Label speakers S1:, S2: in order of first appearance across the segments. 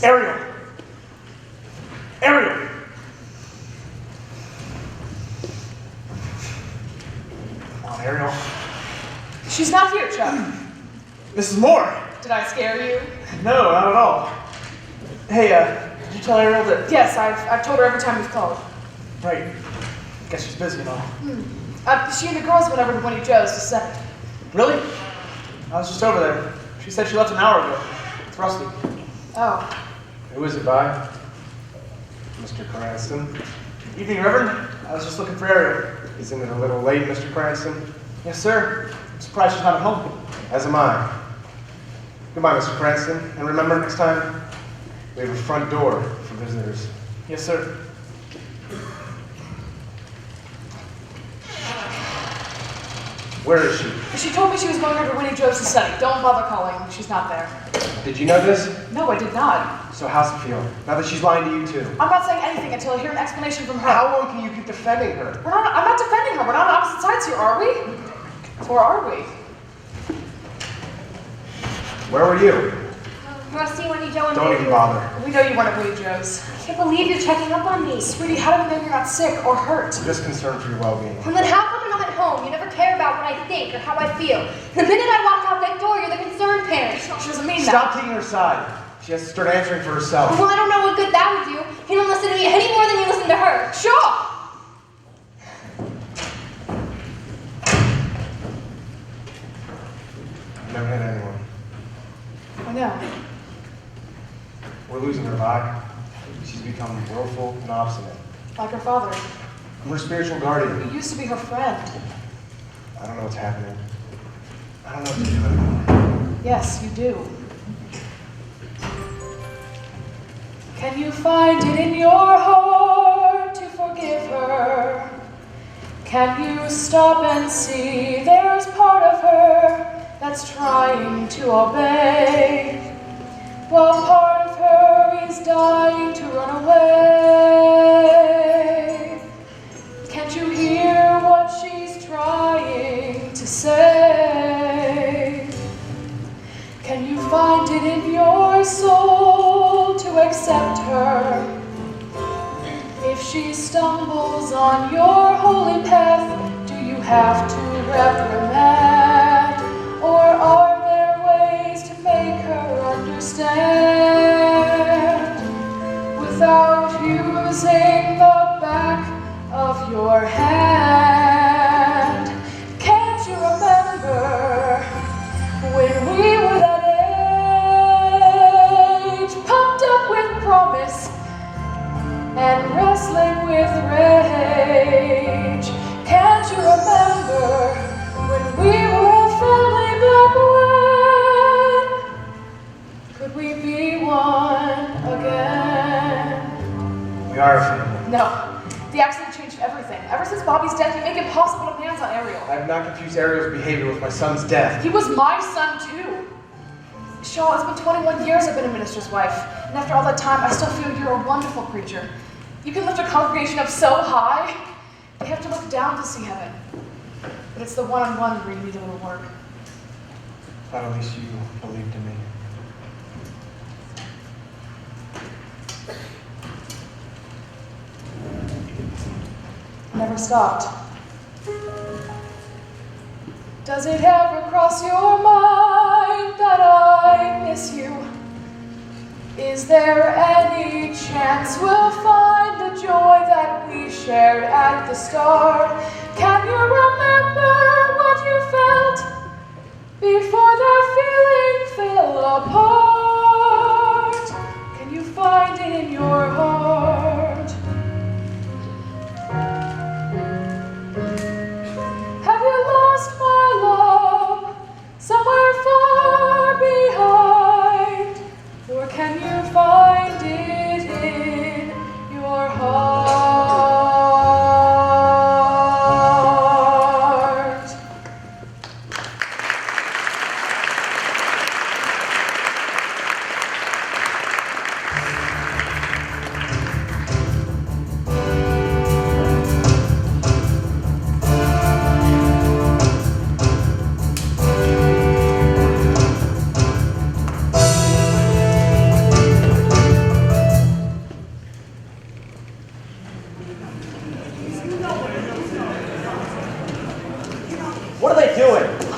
S1: Ariel! Ariel! Come on, Ariel.
S2: She's not here, Chuck.
S1: Mrs. Moore!
S2: Did I scare you?
S1: No, not at all. Hey, did you tell Ariel that...
S2: Yes, I've told her every time you've called.
S1: Right. Guess she's busy and all.
S2: She and the girls went over to Winnie Joe's to set.
S1: Really? I was just over there. She said she left an hour ago. It's Rusty.
S2: Oh.
S3: Who is it by? Mr. Cranston?
S1: Evening, Reverend. I was just looking for Ariel.
S3: Isn't it a little late, Mr. Cranston?
S1: Yes, sir. I'm surprised she's not at home.
S3: As am I. Goodbye, Mr. Cranston. And remember, next time, we have a front door for visitors.
S1: Yes, sir.
S3: Where is she?
S2: She told me she was going over to Winnie Joe's to study. Don't bother calling. She's not there.
S3: Did you know this?
S2: No, I did not.
S3: So how's it feel? Now that she's lying to you too?
S2: I'm not saying anything until I hear an explanation from her.
S3: How long can you keep defending her?
S2: I'm not defending her. We're not on opposite sides here, are we? Or are we?
S3: Where were you?
S4: Rusty, Winnie Joe, and
S3: Don't even bother.
S2: We know you weren't at Winnie Joe's.
S4: I can't believe you're checking up on me.
S2: Sweetie, how do we know you're not sick or hurt?
S3: I'm just concerned for your well-being.
S4: And then how come when I'm at home, you never care about what I think or how I feel? The minute I walk out that door, you're the concerned parent.
S2: She doesn't mean
S3: Stop
S2: that.
S3: taking her side. She has to start answering for herself.
S4: Well, I don't know what good that would do. You don't listen to me any more than you listen to her.
S2: Sure!
S3: I've never had anyone.
S2: I know.
S3: We're losing her, Vi. She's become willful and obstinate.
S2: Like her father.
S3: I'm her spiritual guardian.
S2: You used to be her friend.
S3: I don't know what's happening. I don't know what to do anymore.
S2: Yes, you do. Can you find it in your heart to forgive her? Can you stop and see there's part of her that's trying to obey, while part of her is dying to run away? Can't you hear what she's trying to say? Can you find it in your soul to accept her? If she stumbles on your holy path, do you have to reprimand? Or are there ways to make her understand without using the back of your hand? Can't you remember when we were that age, pumped up with promise and wrestling with rage? Can't you remember when we were a family back when? Could we be one again?
S3: We are a family.
S2: No. The accident changed everything. Ever since Bobby's death, you make it impossible to put hands on Ariel.
S3: I have not confused Ariel's behavior with my son's death.
S2: He was my son, too. Shaw, it's been 21 years I've been a minister's wife, and after all that time, I still feel you're a wonderful preacher. You can lift a congregation up so high, you have to look down to see heaven. But it's the one-on-one where you need a little work.
S3: But at least you believed in me.
S2: Never stopped. Does it ever cross your mind that I miss you? Is there any chance we'll find the joy that we shared at the start? Can you remember what you felt before that feeling fell apart? Can you find it in your heart? Have you lost my love somewhere far behind? Or can you find it in your heart?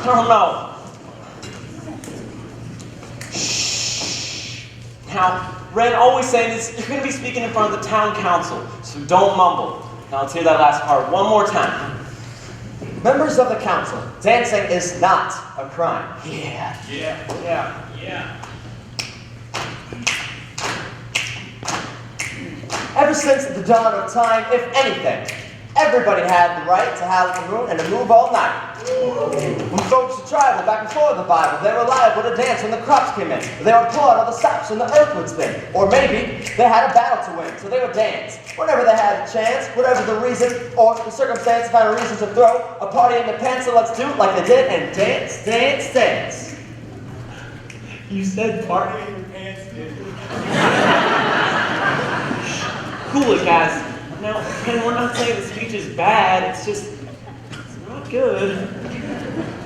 S5: don't know. Shh. Now, Ren always saying this, you're going to be speaking in front of the town council, so don't mumble. Now let's hear that last part one more time.
S6: Members of the council, dancing is not a crime.
S5: Yeah.
S6: Ever since the dawn of time, if anything, everybody had the right to have the moon and to move all night. When folks would travel back before the Bible, they were liable to dance when the crops came in. They would applaud all the stops when the earth would spin. Or maybe they had a battle to win, so they would dance. Whenever they had a chance, whatever the reason or the circumstance, found a reason to throw a party in the pants, so let's do it like they did and dance, dance, dance.
S5: You said party in your pants, dude. Cool it, guys. Now, Ken, we're not saying the speech is bad, it's just, it's not good.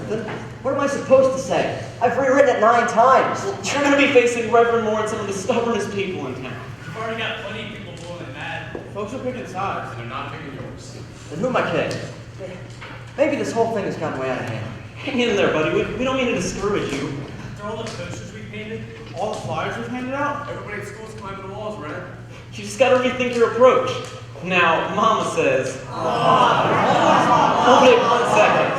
S6: Then what am I supposed to say? I've rewritten it 9 times.
S5: You're going to be facing Reverend Moore and some of the stubbornest people in town.
S7: You've already got plenty of people blowing mad.
S1: Folks are picking sides.
S7: They're not picking yours.
S6: Then who am I kidding? Maybe this whole thing has gotten way out of hand.
S5: Hang in there, buddy. We don't mean to discourage you.
S7: After all the posters we painted,
S1: All the flyers we've handed out?
S7: everybody at school's climbing the walls, right?
S5: You just got to rethink your approach. Now, Mama says... Hold it 1 second.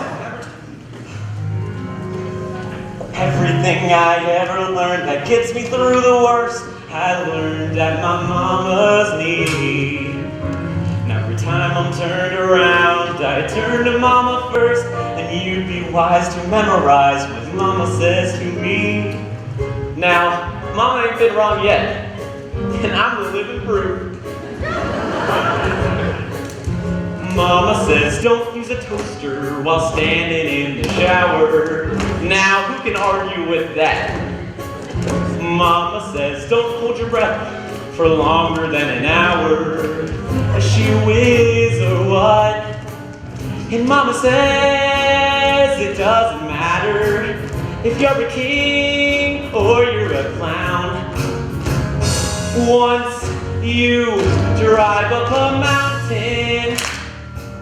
S5: Everything I ever learned that gets me through the worst, I learned at my mama's knee. Now every time I'm turned around, I turn to Mama first, and you'd be wise to memorize what Mama says to me. Now, Mama ain't been wrong yet, and I'm the living proof. Mama says don't use a toaster while standing in the shower. Now who can argue with that? Mama says don't hold your breath for longer than an hour. Is she a whiz or what? And Mama says it doesn't matter if you're a king or you're a clown. Once you drive up a mountain,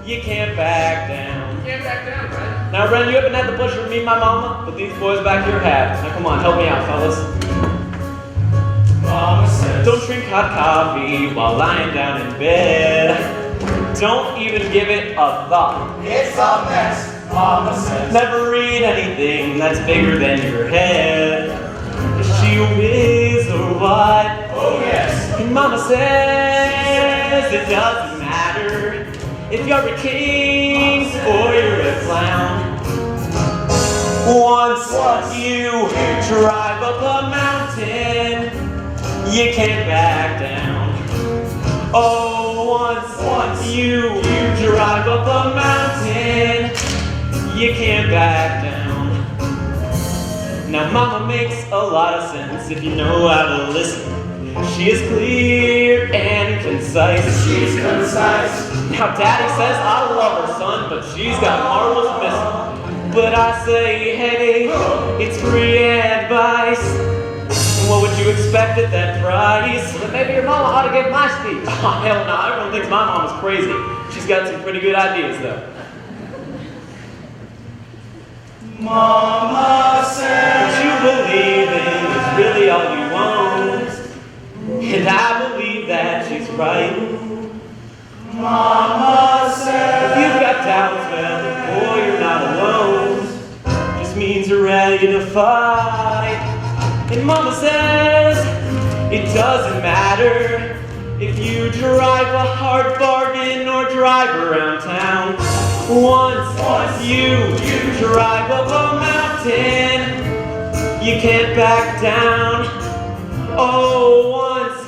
S5: you can't back down.
S7: You can't back down, right?
S5: Now, Ren, you haven't had the pleasure of meeting my mama, but these boys back here have. Now, come on, help me out, fellas.
S7: Mama says,
S5: Don't drink hot coffee while lying down in bed. Don't even give it a thought.
S6: It's a mess.
S7: Mama says,
S5: Never read anything that's bigger than your head. Is she a whiz or what?
S7: oh yes.
S5: And Mama says it doesn't matter if you're a king or you're a clown. Once you drive up a mountain, you can't back down. Oh, once you drive up a mountain, you can't back down. Now Mama makes a lot of sense if you know how to listen. She is clear and concise.
S7: She's concise.
S5: Now Daddy says I love her, son, but she's got marbles missing. But I say, hey, it's free advice. What would you expect at that price?
S6: Then maybe your mama ought to give my speech.
S5: Oh, hell no, everyone thinks my mom is crazy. She's got some pretty good ideas, though.
S7: Mama says,
S5: What you believe in is really all you want. And I believe that she's right.
S7: Mama says,
S5: If you've got doubts, well, boy, you're not alone. Just means you're ready to fight. And Mama says, it doesn't matter if you drive a hard bargain or drive around town. Once you drive up a mountain, you can't back down. Oh,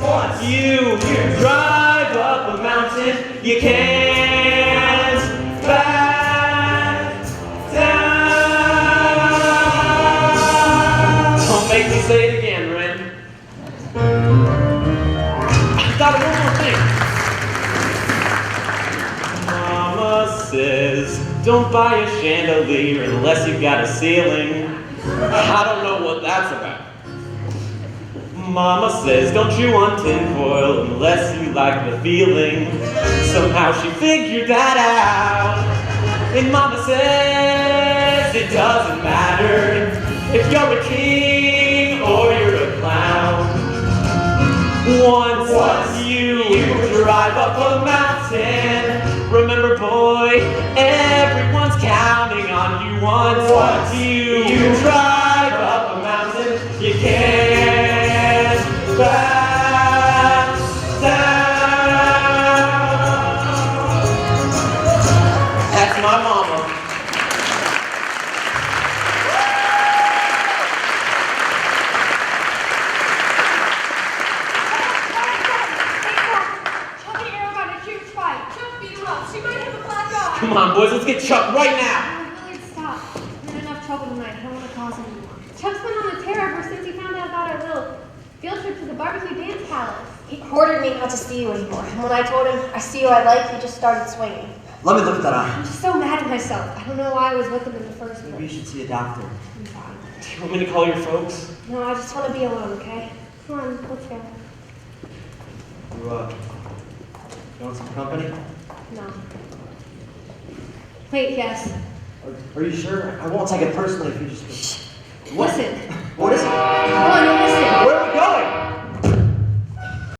S5: once you drive up a mountain, you can't back down. Don't make me say it again, Ren. I thought of one more thing. Mama says, don't buy a chandelier unless you've got a ceiling. I don't know what that's about. Mama says, don't chew on tinfoil unless you like the feeling. Somehow she figured that out. And Mama says, says it doesn't matter if you're a king or you're a clown. Once you drive up a mountain, remember boy, everyone's counting on you. Once you drive up a mountain, you can't back down. That's my mama. Come on, boys, let's get Chuck right now.
S4: Willard, stop. We're in enough trouble tonight. I don't want to cause any more. Chuck's been on the tear ever since he found out about our little field trip to the barbecue dance palace. He ordered me not to see you anymore. And when I told him I see you I like, he just started swinging.
S6: Let me look at that eye.
S4: I'm just so mad at myself. I don't know why I was with him in the first
S6: Maybe you
S4: place.
S6: should see a doctor.
S4: I'm fine.
S5: Do you want me to call your folks?
S4: No, I just want to be alone, okay? Come on, let's go.
S6: You want some company?
S4: No. Wait, yes.
S6: Are you sure? I won't take it personally if you just...
S4: Listen.
S6: What is it?
S4: Come on, listen.
S6: Where are we